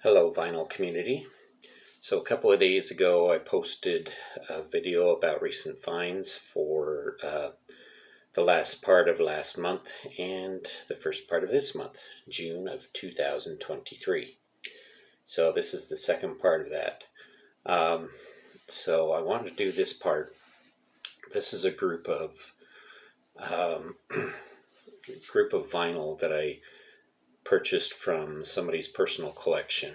Hello, vinyl community. So, a couple of days ago, I posted a video about recent finds for the last part of last month and the first part of this month, June of 2023. So, this is the second part of that. Um, so, I wanted to do this part. This is a um, group of vinyl that I purchased from somebody's personal collection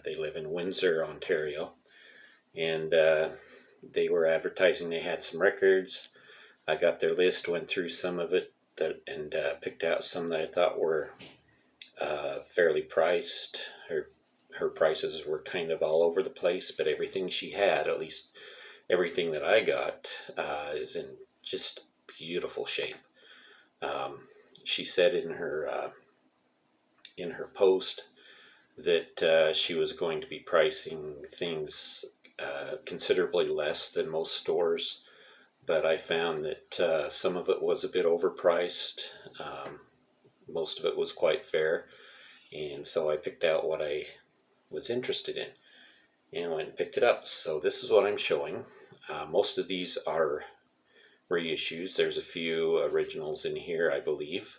they live in Windsor, Ontario, and they were advertising they had some records. I got their list, went through some of it, and picked out some that I thought were fairly priced. Her prices were kind of all over the place, but everything she had, at least everything that I got, is in just beautiful shape. Um, she said in her post that she was going to be pricing things considerably less than most stores, but I found that some of it was a bit overpriced. Most of it was quite fair, and so I picked out what I was interested in and went and picked it up. So this is what I'm showing. Most of these are reissues. There's a few originals in here, I believe,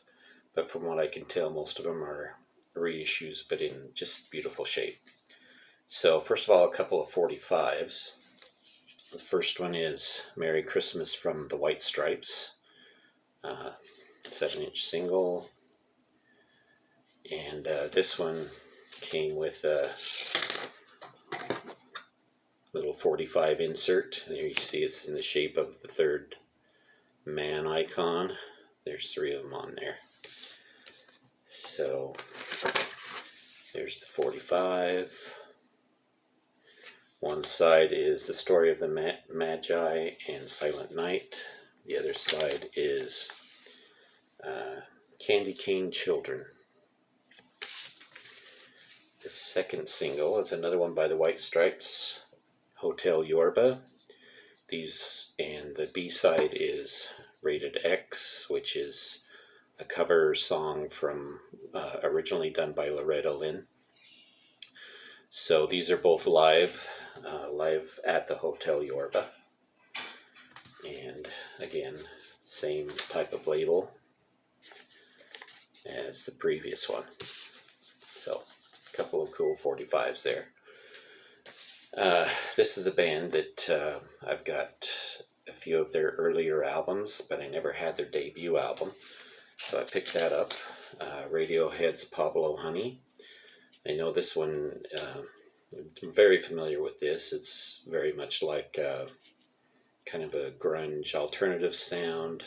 but from what I can tell, most of them are reissues, but in just beautiful shape. So first of all, a couple of 45s. The first one is Merry Christmas from the White Stripes, 7-inch single, and this one came with a little 45 insert. There you see it's in the shape of the third man icon. There's 3 of them on there. So there's the 45. One side is the story of the Magi and Silent Night. The other side is Candy Cane Children. The second single is another one by the White Stripes, Hotel Yorba. And the B-side is Rated X, which is a cover song from originally done by Loretta Lynn. So these are both live at the Hotel Yorba. And again, same type of label as the previous one. So a couple of cool 45s there. This is a band that I've got a few of their earlier albums, but I never had their debut album. So I picked that up. Radiohead's Pablo Honey. I know this one, I'm very familiar with this. It's very much like kind of a grunge alternative sound.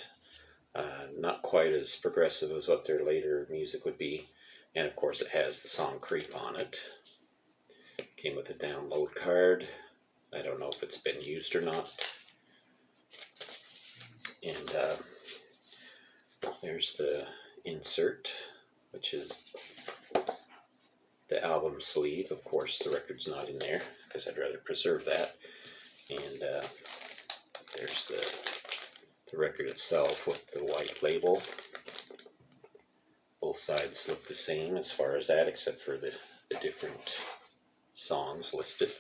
Not quite as progressive as what their later music would be. And of course it has the song Creep on it. Came with a download card. I don't know if it's been used or not. And there's the insert, which is the album sleeve. Of course, the record's not in there because I'd rather preserve that. And there's the record itself with the white label. Both sides look the same as far as that, except for the different songs listed.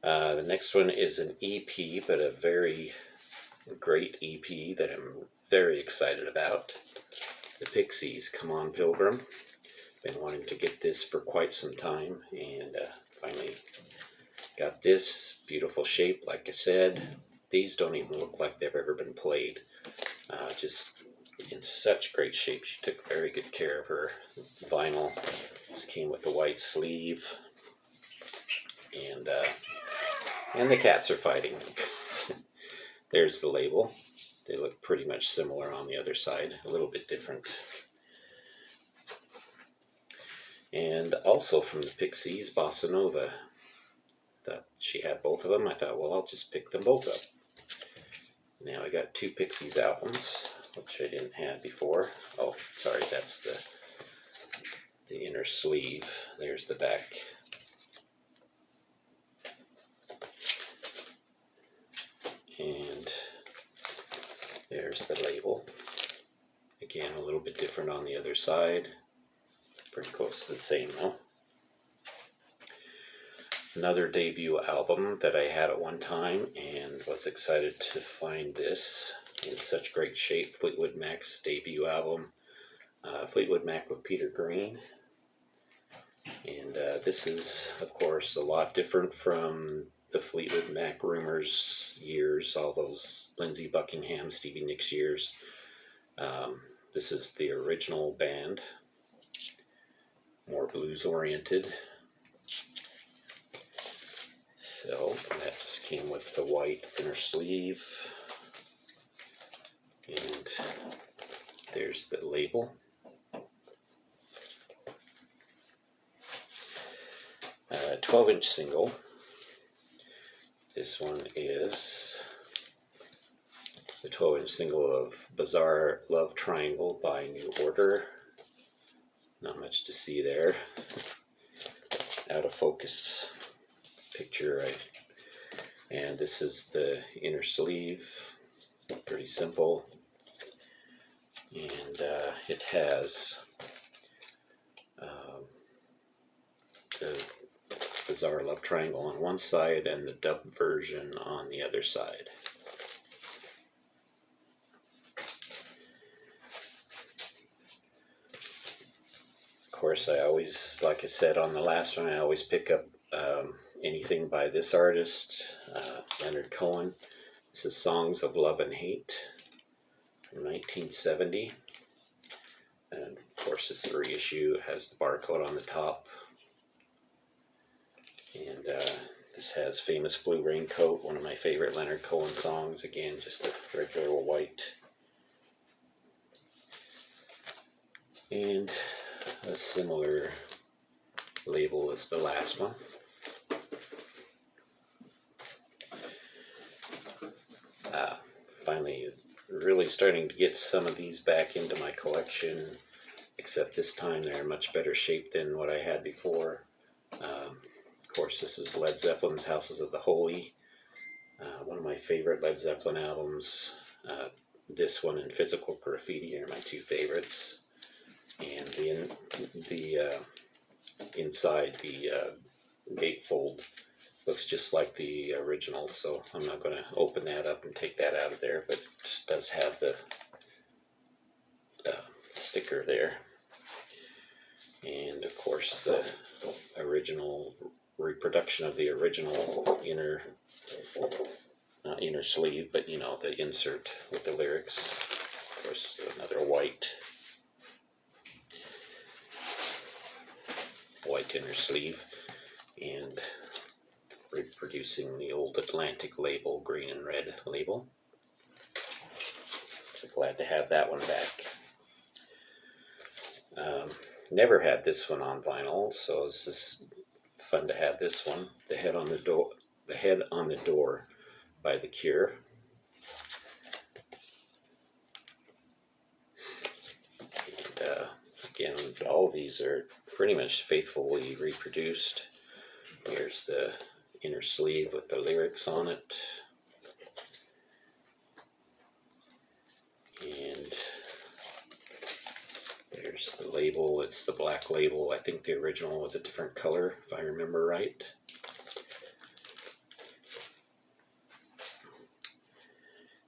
The next one is an EP, but a very great EP that I'm very excited about. The Pixies, Come On Pilgrim. Been wanting to get this for quite some time, and finally got this. Beautiful shape, like I said. These don't even look like they've ever been played. Just in such great shape. She took very good care of her vinyl. This came with a white sleeve, and the cats are fighting. There's the label. They look pretty much similar on the other side, a little bit different. And also from the Pixies, Bossa Nova. Thought she had both of them. I thought, well, I'll just pick them both up. Now I got 2 Pixies albums, which I didn't have before. Oh, sorry, that's the inner sleeve. There's the back. And there's the label. Again, a little bit different on the other side. Pretty close to the same though. Another debut album that I had at one time and was excited to find this in such great shape. Fleetwood Mac's debut album, Fleetwood Mac with Peter Green. And this is, of course, a lot different from the Fleetwood Mac Rumors years, all those Lindsey Buckingham, Stevie Nicks years. This is the original band, more blues oriented. So that just came with the white inner sleeve, and there's the label. 12-inch single. This one is the 12-inch single of Bizarre Love Triangle by New Order. Not much to see there. Out of focus picture, right? And this is the inner sleeve. Pretty simple. And it has the Bizarre Love Triangle on one side and the dub version on the other side. Of course, I always, like I said on the last one, I always pick up anything by this artist, Leonard Cohen. This is Songs of Love and Hate from 1970. And of course, it's the reissue. It has the barcode on the top. And this has Famous Blue Raincoat, one of my favorite Leonard Cohen songs. Again, just a regular white. And a similar label as the last one. Finally, really starting to get some of these back into my collection, except this time they're in much better shape than what I had before. Of course, this is Led Zeppelin's Houses of the Holy, one of my favorite Led Zeppelin albums. This one and Physical Graffiti are my two favorites. And the inside the gatefold looks just like the original, so I'm not going to open that up and take that out of there, but it does have the sticker there. And of course the original reproduction of the original inner, not inner sleeve, but you know, the insert with the lyrics. Of course, another white inner sleeve, and reproducing the old Atlantic label, green and red label. So glad to have that one back. Never had this one on vinyl, so it's just fun to have this one. The Head on the Door by The Cure. And again, all of these are pretty much faithfully reproduced. Here's the inner sleeve with the lyrics on it. And there's the label. It's the black label. I think the original was a different color, if I remember right.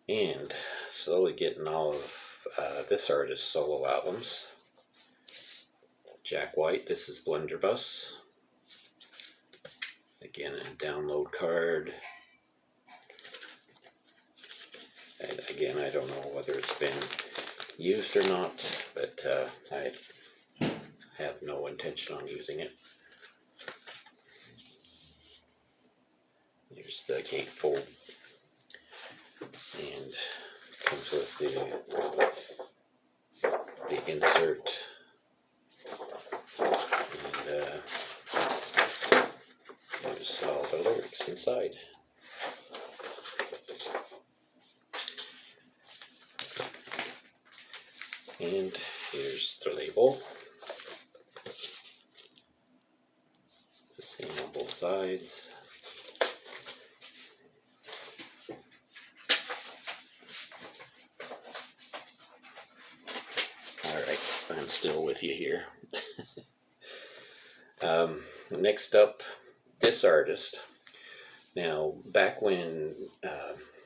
And slowly getting all of this artist's solo albums. Jack White, this is Blunderbuss. Again, a download card. And again, I don't know whether it's been used or not, but I have no intention on using it. Here's the gatefold, and comes with the insert, and there's all the lyrics inside. And here's the label. It's the same on both sides. Alright, I'm still with you here. Next up, this artist, now back when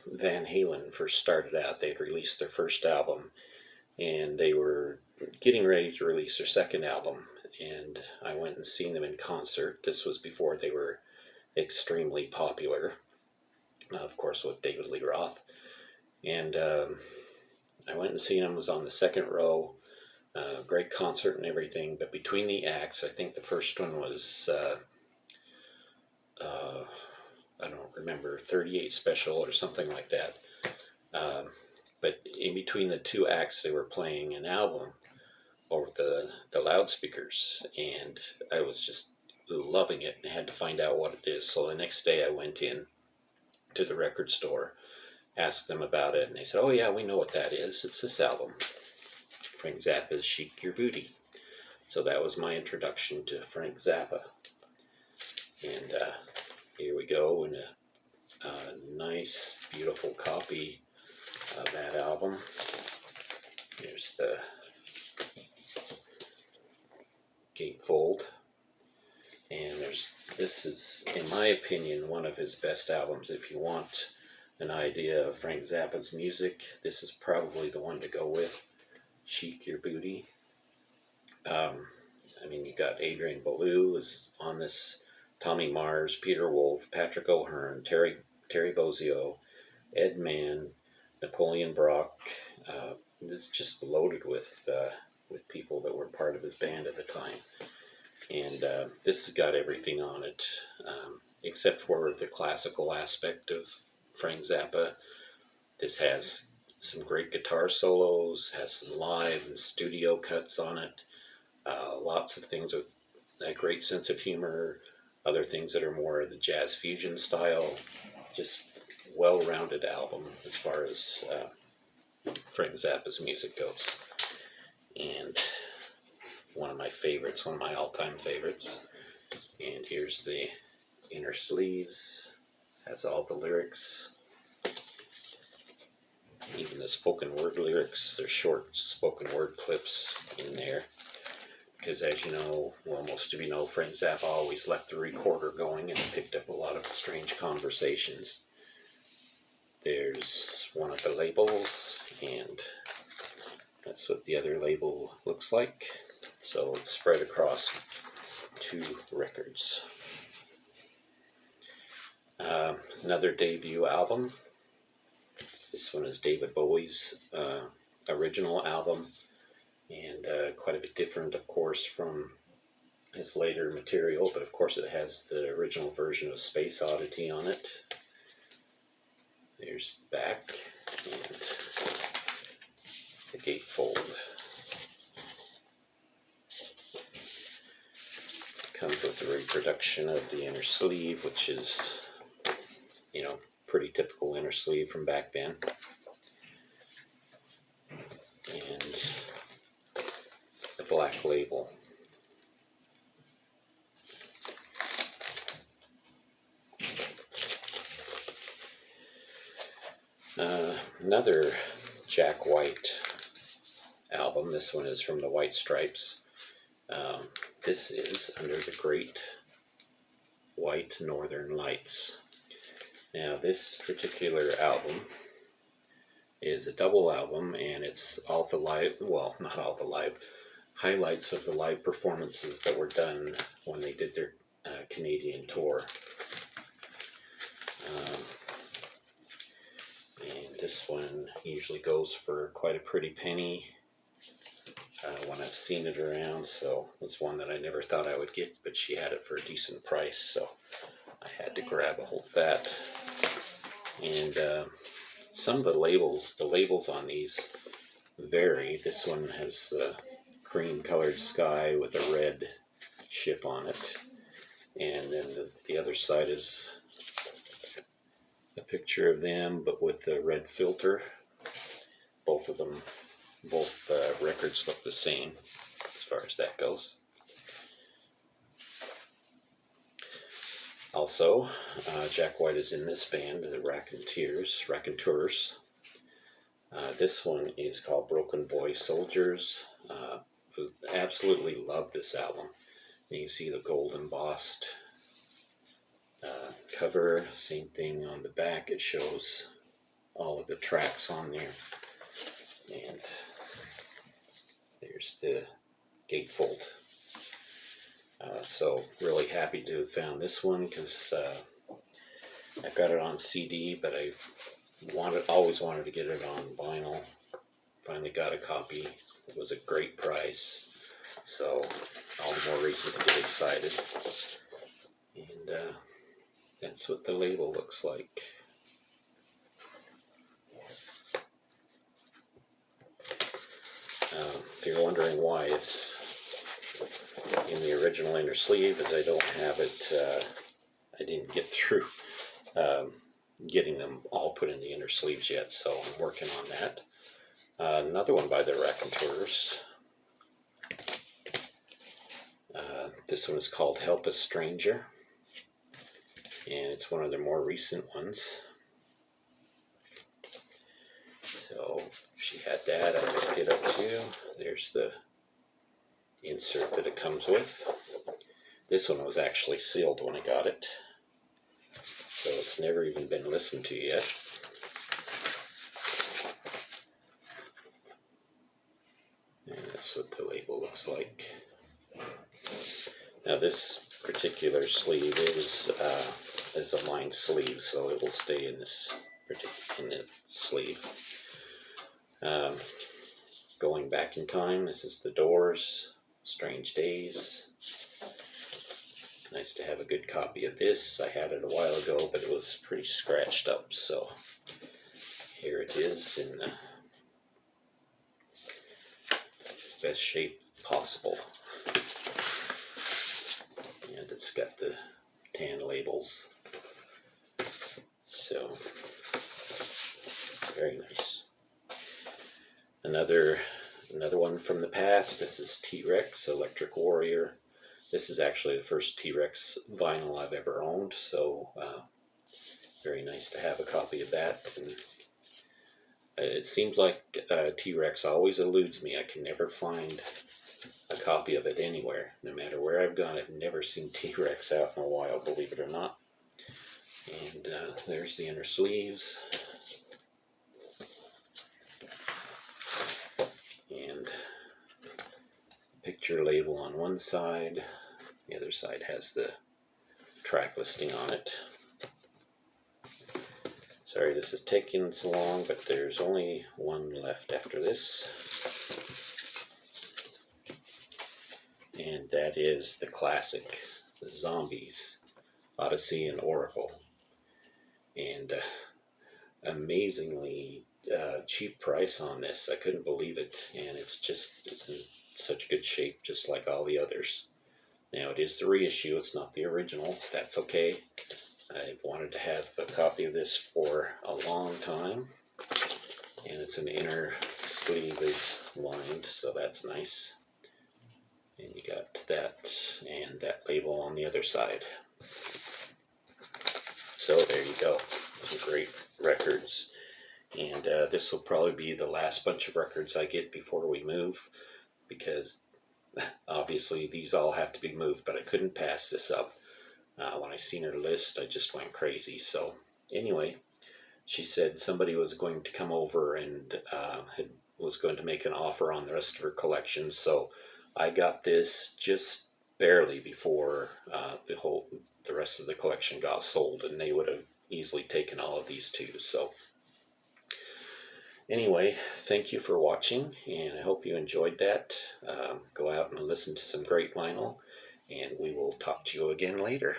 Van Halen first started out, they'd released their first album, and they were getting ready to release their second album. And I went and seen them in concert. This was before they were extremely popular, of course, with David Lee Roth. And I went and seen them. Was on the second row. Great concert and everything. But between the acts, I think the first one was I don't remember, 38 Special or something like that. But in between the two acts, they were playing an album over the loudspeakers, and I was just loving it and had to find out what it is. So the next day I went in to the record store, asked them about it, and they said, "Oh yeah, we know what that is. It's this album, Frank Zappa's Chic Your Booty." So that was my introduction to Frank Zappa. And here we go in a nice, beautiful copy of that album. Here's the gatefold. And this is, in my opinion, one of his best albums. If you want an idea of Frank Zappa's music, this is probably the one to go with. Chic Your Booty. I mean, you got Adrian Belew is on this, Tommy Mars, Peter Wolf, Patrick O'Hearn, Terry Bozzio, Ed Mann, Napoleon Brock. This is just loaded with people that were part of his band at the time. And this has got everything on it, except for the classical aspect of Frank Zappa. This has some great guitar solos, has some live and studio cuts on it, lots of things with a great sense of humor, other things that are more the jazz fusion style. Just well-rounded album as far as Frank Zappa's music goes. And one of my favorites, one of my all-time favorites. And here's the inner sleeves, has all the lyrics, even the spoken word lyrics. There's short spoken word clips in there, because as you know, well, most of you know, Frank Zappa always left the recorder going and picked up a lot of strange conversations. There's one of the labels, and that's what the other label looks like. So it's spread across 2 records. Another debut album. This one is David Bowie's original album, and quite a bit different, of course, from his later material, but of course it has the original version of Space Oddity on it. There's the back and the gatefold. Comes with the reproduction of the inner sleeve, which is, you know, pretty typical inner sleeve from back then. And the black label. Another Jack White album. This one is from the White Stripes. This is Under the Great White Northern Lights. Now, this particular album is a double album, and it's all the live, well, not all the live, highlights of the live performances that were done when they did their Canadian tour. And this one usually goes for quite a pretty penny when I've seen it around, so it's one that I never thought I would get, but she had it for a decent price, so I had to grab a hold of that. And some of the labels on these vary. This one has a cream colored sky with a red ship on it, and then the other side is a picture of them but with a red filter. Both records look the same as far as that goes. Also, Jack White is in this band, the Raconteurs. This one is called Broken Boy Soldiers. Absolutely love this album. You can see the gold embossed cover. Same thing on the back. It shows all of the tracks on there. And there's the gatefold. So really happy to have found this one, because I've got it on CD, but I always wanted to get it on vinyl. Finally got a copy. It was a great price, so all the more reason to get excited. And that's what the label looks like. If you're wondering why it's in the original inner sleeve, is I don't have it, I didn't get through getting them all put in the inner sleeves yet, so I'm working on that. Another one by the Raconteurs. This one is called Help a Stranger, and it's one of their more recent ones. So she had that, I picked it up too. There's the insert that it comes with. This one was actually sealed when I got it, so it's never even been listened to yet. And that's what the label looks like. Now this particular sleeve is a lined sleeve, so it will stay in this sleeve. Going back in time, this is the Doors, Strange Days. Nice to have a good copy of this. I had it a while ago, but it was pretty scratched up, so here it is in the best shape possible. And it's got the tan labels, so very nice. Another one from the past. This is T-Rex Electric Warrior. This is actually the first T-Rex vinyl I've ever owned, so very nice to have a copy of that. And it seems like T-Rex always eludes me. I can never find a copy of it anywhere. No matter where I've gone, I've never seen T-Rex out in a while, believe it or not. And there's the inner sleeves. And picture label on one side. The other side has the track listing on it. Sorry this is taking so long, but there's only one left after this. And that is the classic, the Zombies, Odyssey and Oracle. And amazingly cheap price on this. I couldn't believe it, and it's just in such good shape, just like all the others. Now it is the reissue, it's not the original. That's okay. I've wanted to have a copy of this for a long time, and it's an inner sleeve is lined, so that's nice. And you got that and that label on the other side. So there you go, some great records. And this will probably be the last bunch of records I get before we move, because obviously these all have to be moved, but I couldn't pass this up. When I seen her list, I just went crazy. So anyway, she said somebody was going to come over and was going to make an offer on the rest of her collection. So I got this just barely before the rest of the collection got sold, and they would have easily taken all of these too. So anyway, thank you for watching, and I hope you enjoyed that. Go out and listen to some great vinyl, and we will talk to you again later.